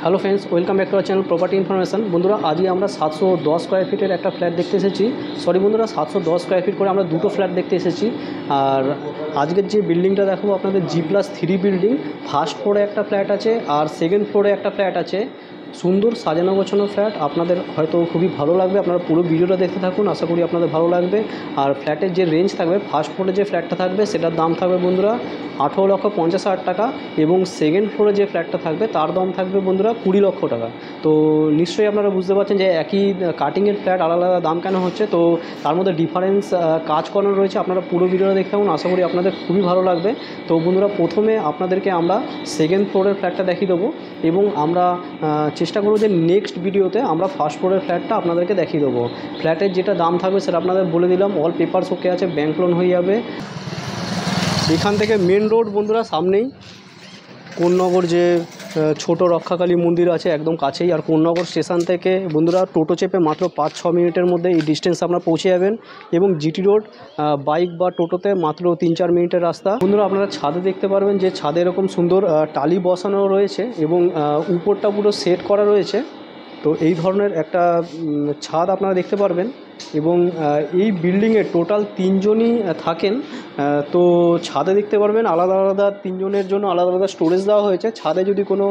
Hello friends, welcome back to our channel property information. বন্ধুরা, আজকে আমরা 710 স্কোয়ার ফিটের একটা ফ্ল্যাট দেখতে এসেছি। সরি বন্ধুরা, 710 স্কোয়ার ফিট করে আমরা দুটো ফ্ল্যাট দেখতে এসেছি। আর আজকের যে বিল্ডিংটা দেখাবো আপনাদের G+3 বিল্ডিং। ফার্স্ট ফ্লোরে একটা ফ্ল্যাট আছে আর সেকেন্ড ফ্লোরে একটা ফ্ল্যাট আছে। সুন্দর সাজানো গোছানো ফ্ল্যাট, আপনাদের হয়তো খুবই ভালো লাগবে। আপনারা পুরো ভিডিওটা দেখতে থাকুন, আশা করি আপনাদের ভালো লাগবে। আর ফ্ল্যাটের যে রেঞ্জ থাকবে, ফার্স্ট ফ্লোরে যে ফ্ল্যাটটা থাকবে সেটার দাম থাকবে বন্ধুরা 18,50,000 টাকা, এবং সেকেন্ড ফ্লোরে যে ফ্ল্যাটটা থাকবে তার দাম থাকবে বন্ধুরা 20 লক্ষ টাকা। তো নিশ্চয়ই আপনারা বুঝতে পারছেন যে একই কাটিংয়ের ফ্ল্যাট আলাদা আলাদা দাম কেন হচ্ছে। তো তার মধ্যে ডিফারেন্স কাজ করানো রয়েছে। আপনারা পুরো ভিডিওটা দেখতে থাকুন, আশা করি আপনাদের খুবই ভালো লাগবে। তো বন্ধুরা, প্রথমে আপনাদেরকে আমরা সেকেন্ড ফ্লোরের ফ্ল্যাটটা দেখিয়ে দেবো, এবং আমরা চেষ্টা করবো যে নেক্সট ভিডিওতে আমরা ফার্স্ট ফ্লোরের ফ্ল্যাটটা আপনাদেরকে দেখিয়ে দেবো। ফ্ল্যাটের যেটা দাম থাকবে সেটা আপনাদের বলে দিলাম। অল পেপারস ওকে আছে, ব্যাংক লোন হয়ে যাবে। এখান থেকে মেন রোড বন্ধুরা সামনেই। কোন্নগর যে ছোট রক্ষাকালী মন্দির আছে একদম কাছেই। আর কোন্নগর স্টেশন থেকে বন্ধুরা টোটো চেপে মাত্র 5-6 মিনিটের মধ্যে এই ডিস্টেন্স আপনারা পৌঁছে যাবেন। এবং জিটি রোড বাইক বা টোটোতে মাত্র 3-4 মিনিটের রাস্তা। বন্ধুরা, আপনারা ছাদে দেখতে পারবেন যে ছাদে এরকম সুন্দর টালি বসানো রয়েছে, এবং উপরটা পুরো সেট করা রয়েছে। তো এই ধরনের একটা ছাদ আপনারা দেখতে পারবেন। এবং এই বিল্ডিংয়ে টোটাল 3 জনই থাকেন। তো ছাদে দেখতে পারবেন আলাদা আলাদা 3 জনের জন্য আলাদা আলাদা স্টোরেজ দেওয়া হয়েছে। ছাদে যদি কোনো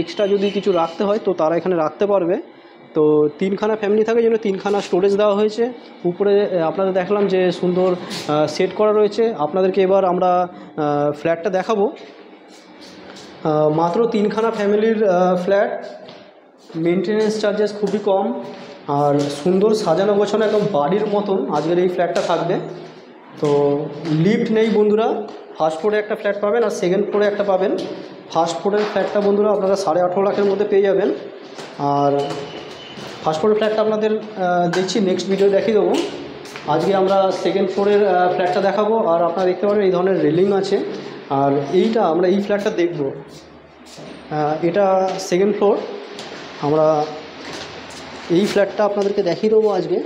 এক্সট্রা যদি কিছু রাখতে হয় তো তারা এখানে রাখতে পারবে। তো 3খানা ফ্যামিলি থাকে, জন্য 3খানা স্টোরেজ দেওয়া হয়েছে। উপরে আপনাদের দেখলাম যে সুন্দর সেট করা রয়েছে। আপনাদেরকে এবার আমরা ফ্ল্যাটটা দেখাবো। মাত্র 3খানা ফ্যামিলির ফ্ল্যাট, মেনটেনেন্স চার্জেস খুবই কম, আর সুন্দর সাজানো গোছানো একদম বাড়ির মতন আজকের এই ফ্ল্যাটটা থাকবে। তো লিফট নেই বন্ধুরা। ফার্স্ট ফ্লোরে একটা ফ্ল্যাট পাবেন আর সেকেন্ড ফ্লোরে একটা পাবেন। ফার্স্ট ফ্লোরের ফ্ল্যাটটা বন্ধুরা আপনারা 18.5 লাখের মধ্যে পেয়ে যাবেন। আর ফার্স্ট ফ্লোরের ফ্ল্যাটটা আপনাদের দেখছি নেক্সট ভিডিও দেখিয়ে দেবো। আজকে আমরা সেকেন্ড ফ্লোরের ফ্ল্যাটটা দেখাবো। আর আপনারা দেখতে পাবেন এই ধরনের রেলিং আছে। আর এইটা আমরা এই ফ্ল্যাটটা দেখব। এটা সেকেন্ড ফ্লোর। আমরা এই ফ্ল্যাটটা আপনাদেরকে দেখিয়ে দেবো আজকে।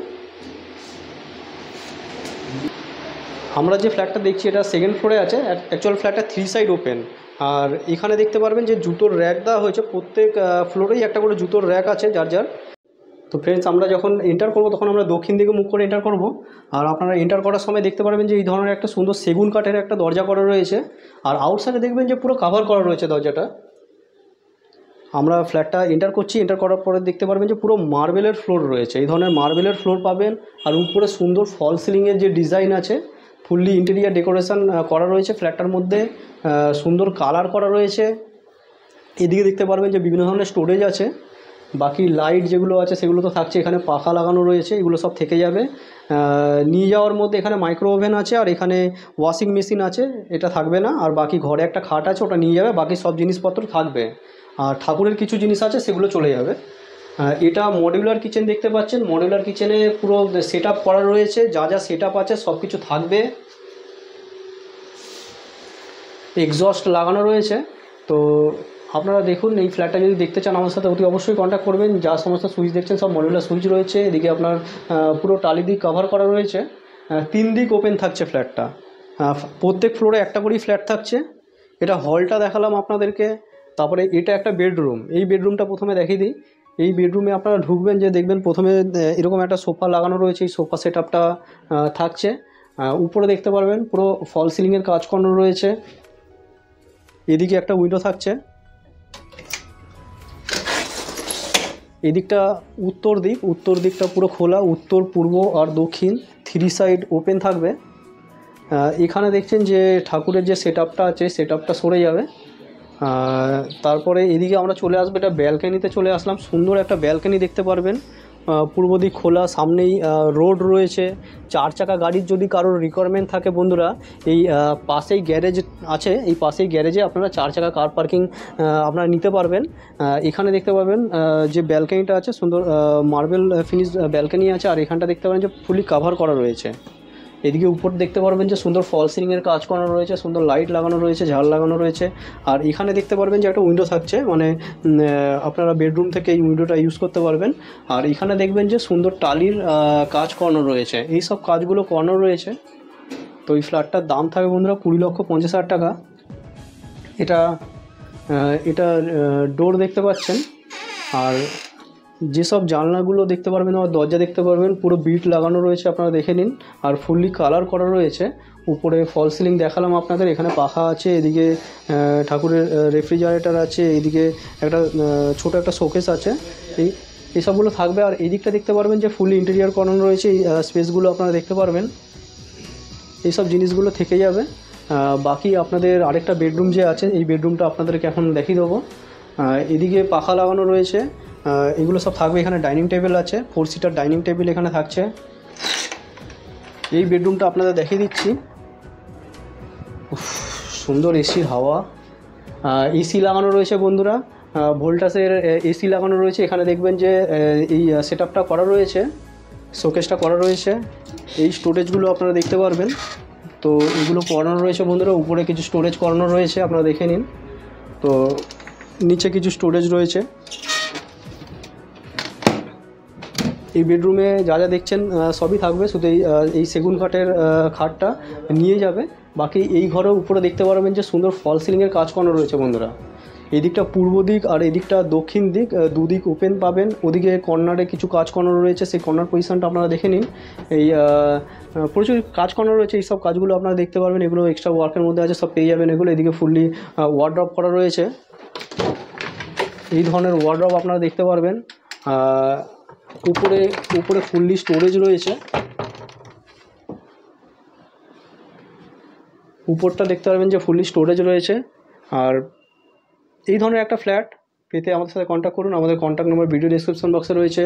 আমরা যে ফ্ল্যাটটা দেখছি এটা সেকেন্ড ফ্লোরে আছে। অ্যাকচুয়াল ফ্ল্যাটটা 3 সাইড ওপেন। আর এখানে দেখতে পারবেন যে জুতোর র্যাক দেওয়া হয়েছে। প্রত্যেক ফ্লোরেই একটা করে জুতোর র্যাক আছে যার যার। তো ফ্রেন্ডস, আমরা যখন এন্টার করব তখন আমরা দক্ষিণ দিকে মুখ করে এন্টার করব। আর আপনারা এন্টার করার সময় দেখতে পারবেন যে এই ধরনের একটা সুন্দর সেগুন কাঠের একটা দরজা করা রয়েছে। আর আউটসাইডে দেখবেন যে পুরো কভার করা রয়েছে দরজাটা। আমরা ফ্ল্যাটটা এন্টার করছি, এন্টার করার পরে দেখতে পারবেন যে পুরো মার্বেলের ফ্লোর রয়েছে। এই ধরনের মার্বেলের ফ্লোর পাবেন। আর উপরে সুন্দর ফল সিলিংয়ের যে ডিজাইন আছে, ফুললি ইন্টেরিয়ার ডেকোরেশন করা রয়েছে ফ্ল্যাটটার মধ্যে। সুন্দর কালার করা রয়েছে। এদিকে দেখতে পারবেন যে বিভিন্ন ধরনের স্টোরেজ আছে। বাকি লাইট যেগুলো আছে সেগুলো তো থাকছে। এখানে পাখা লাগানো রয়েছে, এগুলো সব থেকে যাবে। নিয়ে যাওয়ার মধ্যে এখানে মাইক্রো ওভেন আছে, আর এখানে ওয়াশিং মেশিন আছে, এটা থাকবে না। আর বাকি ঘরে একটা খাট আছে, ওটা নিয়ে যাবে। বাকি সব জিনিসপত্র থাকবে। আর ঠাকুরের কিছু জিনিস আছে সেগুলো চলে যাবে। এটা মডিউলার কিচেন দেখতে পাচ্ছেন। মডিউলার কিচেনে পুরো সেট আপ করা রয়েছে, যা যা সেট আপ আছে সব কিছু থাকবে। এক্সস্ট লাগানো রয়েছে। তো আপনারা দেখুন, এই ফ্ল্যাটটা যদি দেখতে চান আমার সাথে অতি অবশ্যই কন্ট্যাক্ট করবেন। যা সমস্ত সুইচ দেখছেন সব মডিউলার সুইচ রয়েছে। এদিকে আপনার পুরো টালি দিক কভার করা রয়েছে। 3 দিক ওপেন থাকছে ফ্ল্যাটটা। প্রত্যেক ফ্লোরে একটা করেই ফ্ল্যাট থাকছে। এটা হলটা দেখালাম আপনাদেরকে। তারপরে এটা একটা বেডরুম। এই বেডরুমটা প্রথমে দেখিয়ে দিই। এই বেডরুমে আপনারা ঢুকবেন যে দেখবেন প্রথমে এরকম একটা সোফা লাগানো রয়েছে। এই সোফা সেট আপটা থাকছে। উপরে দেখতে পারবেন পুরো ফল সিলিংয়ের কাজ করানো রয়েছে। এদিকে একটা উইন্ডো থাকছে। এদিকটা উত্তর দিক। উত্তর দিকটা পুরো খোলা। উত্তর, পূর্ব আর দক্ষিণ 3 সাইড ওপেন থাকবে। এখানে দেখছেন যে ঠাকুরের যে সেট আপটা আছে, সেট আপটা সরে যাবে। তারপরে এদিকে আমরা চলে আসবো, এটা ব্যালকানিতে চলে আসলাম। সুন্দর একটা ব্যালকানি দেখতে পারবেন। পূর্ব দিক খোলা, সামনেই রোড রয়েছে। 4 চাকা গাড়ির যদি কারোর রিকোয়ারমেন্ট থাকে বন্ধুরা, এই পাশেই গ্যারেজ আছে। এই পাশেই গ্যারেজে আপনারা 4 চাকা কার পার্কিং আপনারা নিতে পারবেন। এখানে দেখতে পাবেন যে ব্যালকানিটা আছে, সুন্দর মার্বেল ফিনিশ ব্যালকানি আছে। আর এখানটা দেখতে পাবেন যে ফুলি কাভার করা রয়েছে। এদিকে উপর দেখতে পারবেন যে সুন্দর ফল সিলিংয়ের কাজ করানো রয়েছে, সুন্দর লাইট লাগানো রয়েছে, ঝাল লাগানো রয়েছে। আর এখানে দেখতে পারবেন যে একটা উইন্ডো থাকছে, মানে আপনারা বেডরুম থেকে এই উইন্ডোটা ইউজ করতে পারবেন। আর এখানে দেখবেন যে সুন্দর টালির কাজ করানো রয়েছে। এই সব কাজগুলো করানো রয়েছে। তো এই ফ্ল্যাটটার দাম থাকবে বন্ধুরা 20,50,000 টাকা। এটা এটা ডোর দেখতে পাচ্ছেন। আর যেসব জানলাগুলো দেখতে পারবেন আর দরজা দেখতে পারবেন পুরো বিট লাগানো রয়েছে, আপনারা দেখে নিন। আর ফুললি কালার করা রয়েছে। উপরে ফল সিলিং দেখালাম আপনাদের, এখানে পাখা আছে, এদিকে ঠাকুরের রেফ্রিজারেটর আছে, এইদিকে একটা ছোটো একটা শোকেস আছে, এইসবগুলো থাকবে। আর এই দিকটা দেখতে পারবেন যে ফুললি ইন্টেরিয়ার করানো রয়েছে, এই স্পেসগুলো আপনারা দেখতে পারবেন, এইসব জিনিসগুলো থেকে যাবে। বাকি আপনাদের আরেকটা বেডরুম যে আছে, এই বেডরুমটা আপনাদেরকে এখন দেখিয়ে দেবো। এদিকে পাখা লাগানো রয়েছে, এগুলো সব থাকবে। এখানে ডাইনিং টেবিল আছে, 4 সিটার ডাইনিং টেবিল এখানে থাকছে। এই বেডরুমটা আপনাদের দেখিয়ে দিচ্ছি। সুন্দর এসির হাওয়া, এসি লাগানো রয়েছে বন্ধুরা, ভোল্টাসের এসি লাগানো রয়েছে। এখানে দেখবেন যে এই সেটআপটা করা রয়েছে, শোকেসটা করা রয়েছে, এই স্টোরেজগুলো আপনারা দেখতে পারবেন। তো এগুলো করানো রয়েছে বন্ধুরা, উপরে কিছু স্টোরেজ করানো রয়েছে, আপনারা দেখে নিন। তো নিচে কিছু স্টোরেজ রয়েছে। এই বেডরুমে যা যা দেখছেন সবই থাকবে, শুধু এই সেগুন কাঠের খাটটা নিয়ে যাবে। বাকি এই ঘরের উপরে দেখতে পারবেন যে সুন্দর ফল সিলিংয়ের কাজ করানো রয়েছে বন্ধুরা। এই দিকটা পূর্ব দিক আর এদিকটা দক্ষিণ দিক, দুদিক ওপেন পাবেন। ওদিকে কর্নারে কিছু কাজ করানো রয়েছে, সেই কর্নার পজিশনটা আপনারা দেখে নিন। এই প্রচুর কাজ করানো রয়েছে, এই সব কাজগুলো আপনারা দেখতে পারবেন। এগুলো এক্সট্রা ওয়ার্কের মধ্যে আছে, সব পেয়ে যাবেন এগুলো। এদিকে ফুললি ওয়ার্ড্রপ করা রয়েছে, এই ধরনের ওয়ার্ড্রপ আপনারা দেখতে পারবেন। উপরে ফুললি স্টোরেজ রয়েছে, উপরটা দেখতে পারবেন যে ফুললি স্টোরেজ রয়েছে। আর এই ধরনের একটা ফ্ল্যাট পেতে আমাদের সাথে কন্ট্যাক্ট করুন, আমাদের কন্ট্যাক্ট নম্বর ভিডিও ডেসক্রিপশন বক্সে রয়েছে।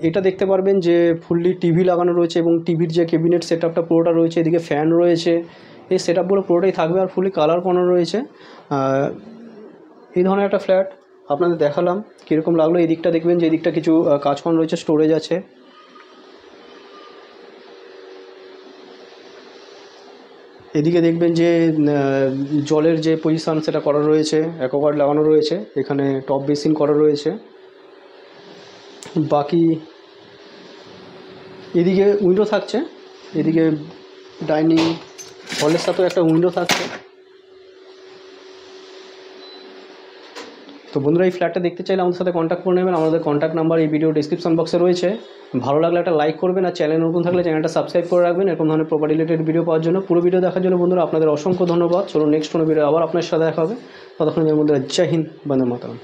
এটা দেখতে পারবেন যে ফুললি টিভি লাগানো রয়েছে এবং টিভির যে ক্যাবিনেট সেটআপটা পুরোটা রয়েছে, এদিকে ফ্যান রয়েছে, এই সেটআপগুলো পুরোটাই থাকবে। আর ফুললি কালার করানো রয়েছে। এই ধরনের একটা ফ্ল্যাট আপনাদের দেখালাম, কীরকম লাগলো। এই দিকটা দেখবেন যে এই দিকটা কিছু কাজ করানো রয়েছে, স্টোরেজ আছে। এদিকে দেখবেন যে জলের যে পজিশান সেটা করা রয়েছে, অ্যাকোয়াগার্ড লাগানো রয়েছে, এখানে টপ বেসিন করা রয়েছে। বাকি এদিকে উইন্ডো থাকছে, এদিকে ডাইনিং হলের সাথেও একটা উইন্ডো থাকছে। তো বন্ধুরা, এই ফ্ল্যাটটা দেখতে চাইলে আমাদের সাথে কন্ট্যাক্ট করে নেবেন। আমাদের কন্ট্যাক্ট নাম্বার এই ভিডিও ডেসক্রিপশন বক্সে রয়েছে। ভালো লাগলে একটা লাইক করবেন, আর চ্যানেল নতুন থাকলে চ্যানেলটা সাবস্ক্রাইব করে রাখবেন এরকম ধরনের প্রপার্টি রিলেটেড ভিডিও পাওয়ার জন্য। পুরো ভিডিও দেখার জন্য বন্ধুরা আপনাদের অসংখ্য ধন্যবাদ। চলো নেক্সট কোনো ভিডিও আবার আপনার সাথে দেখা হবে। ততক্ষণ এর মধ্যে জয় হিন্দ, বন্দে মাতরম।